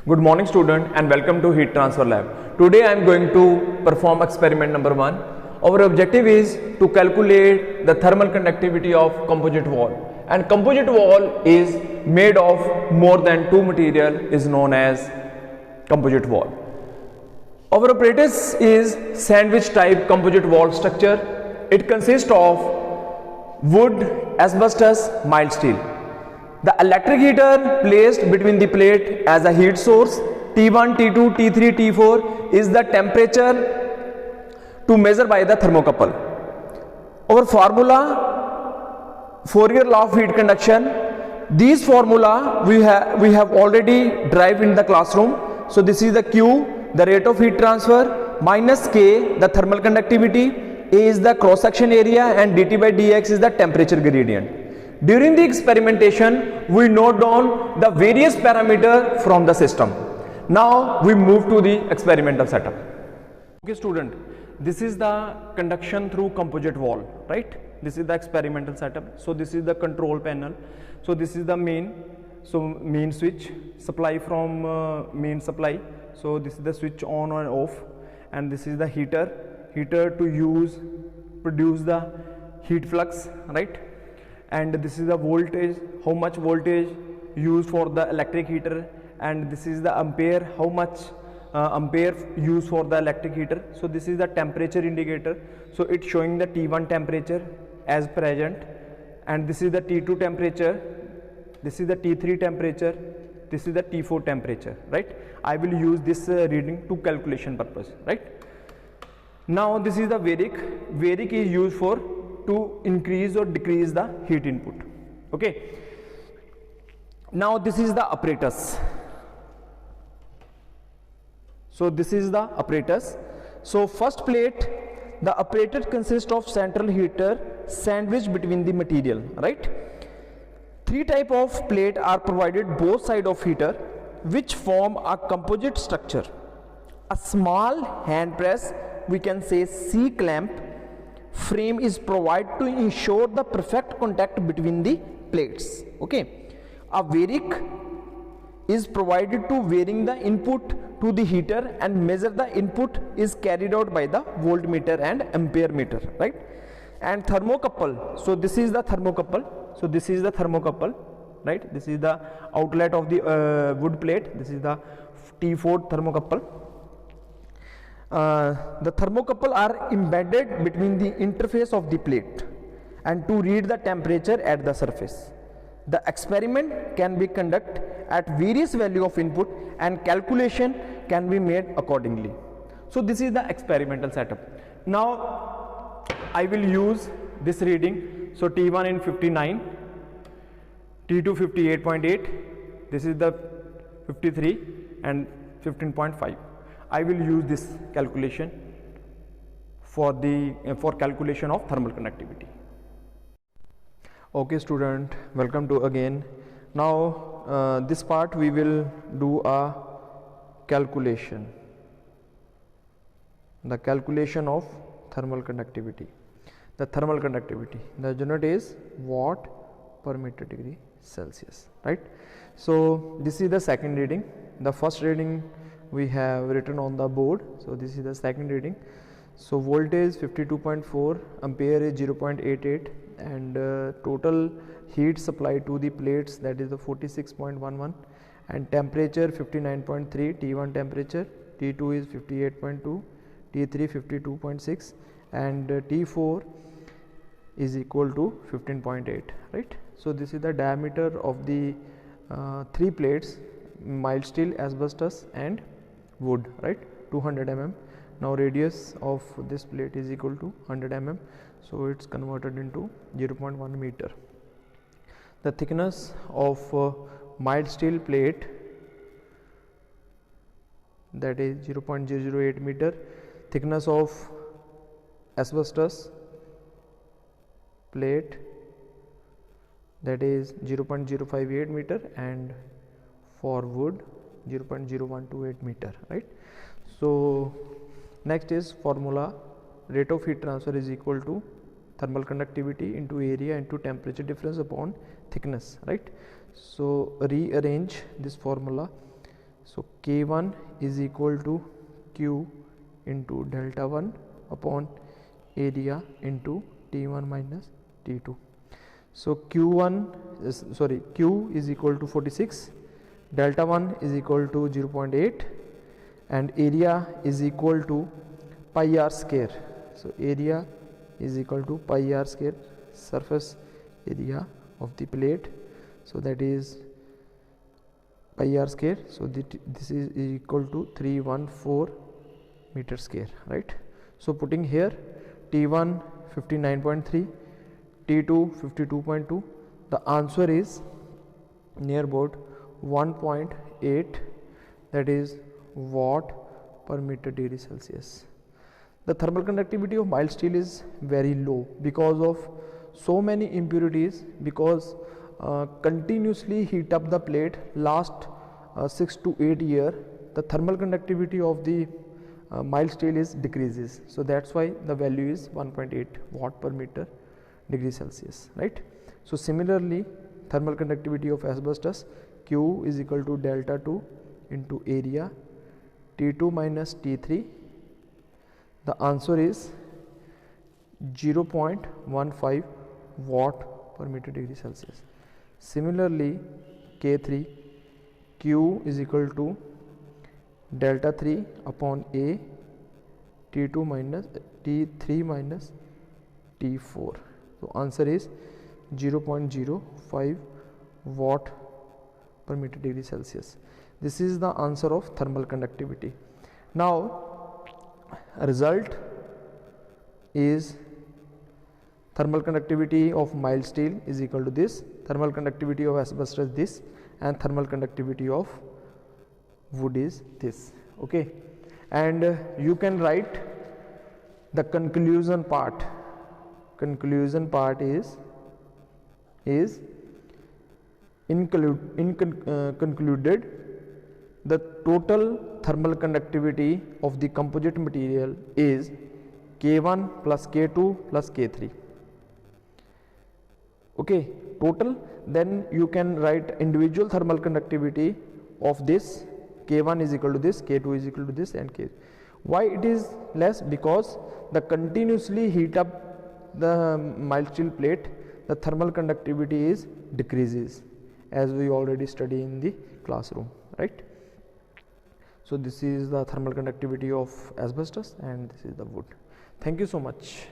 Good morning student and welcome to Heat Transfer Lab. Today I am going to perform experiment number 1. Our objective is to calculate the thermal conductivity of composite wall, and composite wall is made of more than two material is known as composite wall. Our apparatus is sandwich type composite wall structure. It consists of wood, asbestos, mild steel. The electric heater placed between the plate as a heat source. T1, T2, T3, T4 is the temperature to measure by the thermocouple. Our formula, Fourier law of heat conduction. These formula we have already derived in the classroom. So this is the Q, the rate of heat transfer, minus K, the thermal conductivity, A is the cross section area, and dt by dx is the temperature gradient. During the experimentation, we note down the various parameters from the system. Now we move to the experimental setup. Okay student, this is the conduction through composite wall, right? This is the experimental setup. So this is the control panel. So this is the main, so main switch, supply from main supply. So this is the switch on and off, and this is the heater to produce the heat flux, right? And this is the voltage, how much voltage used for the electric heater, and this is the ampere, how much ampere used for the electric heater. So this is the temperature indicator, so it's showing the T1 temperature as present, and this is the T2 temperature, this is the T3 temperature, this is the T4 temperature, right? I will use this reading to calculation purpose, right? Now this is the varic is used for to increase or decrease the heat input. Okay, now this is the apparatus. So this is the apparatus. So first plate, the apparatus consists of central heater sandwiched between the material, right? Three type of plate are provided both side of heater, which form a composite structure. A small hand press, we can say C clamp frame, is provided to ensure the perfect contact between the plates. Okay, a varic is provided to varying the input to the heater, and measure the input is carried out by the voltmeter and ampere meter, right? And thermocouple, so this is the thermocouple. So this is the thermocouple, right? This is the outlet of the wood plate. This is the T4 thermocouple. The thermocouple are embedded between the interface of the plate and to read the temperature at the surface. The experiment can be conducted at various value of input, and calculation can be made accordingly. So this is the experimental setup. Now I will use this reading. So T1 in 59, T2 58.8, this is the 53 and 15.5. I will use this calculation for calculation of thermal conductivity. Okay student, welcome to again. Now this part we will do a calculation, the calculation of thermal conductivity. The thermal conductivity, the unit is watt per meter degree Celsius, right? So this is the second reading. The first reading we have written on the board. So this is the second reading. So voltage 52.4, ampere is 0.88, and total heat supplied to the plates, that is the 46.11, and temperature 59.3, T1 temperature, T2 is 58.2, T3 52.6, and T4 is equal to 15.8, right? So this is the diameter of the three plates, mild steel, asbestos, and wood, right? 200 mm. Now radius of this plate is equal to 100 mm, so it's converted into 0.1 meter. The thickness of mild steel plate, that is 0.008 meter. Thickness of asbestos plate, that is 0.058 meter, and for wood 0.0128 meter, right? So next is formula, rate of heat transfer is equal to thermal conductivity into area into temperature difference upon thickness, right? So rearrange this formula. So K1 is equal to Q into delta 1 upon area into T1 minus T2. So Q is equal to 46, delta 1 is equal to 0.8, and area is equal to pi r square. So area is equal to pi r square, surface area of the plate. So that is pi r square. So this is equal to 314 meter square, right? So putting here T1 59.3, T2 52.2, the answer is near about 1.8, that is watt per meter degree Celsius. The thermal conductivity of mild steel is very low because of so many impurities, because continuously heat up the plate last 6 to 8 years, the thermal conductivity of the mild steel is decreases. So that's why the value is 1.8 watt per meter degree Celsius, right? So similarly, thermal conductivity of asbestos, Q is equal to delta 2 into area T2 minus T3. The answer is 0.15 watt per meter degree Celsius. Similarly, K3, Q is equal to delta 3 upon A T2 minus T3 minus T4. So answer is 0.05 watt per meter degree Celsius. This is the answer of thermal conductivity. Now result is thermal conductivity of mild steel is equal to this, thermal conductivity of asbestos this, and thermal conductivity of wood is this. Okay, and you can write the conclusion part. Conclusion part is concluded the total thermal conductivity of the composite material is K1 plus K2 plus K3. Okay, total. Then you can write individual thermal conductivity of this. K1 is equal to this, K2 is equal to this, and K. Why it is less? Because the continuously heat up the mild steel plate, the thermal conductivity is decreases, as we already study in the classroom, right? So this is the thermal conductivity of asbestos, and this is the wood. Thank you so much.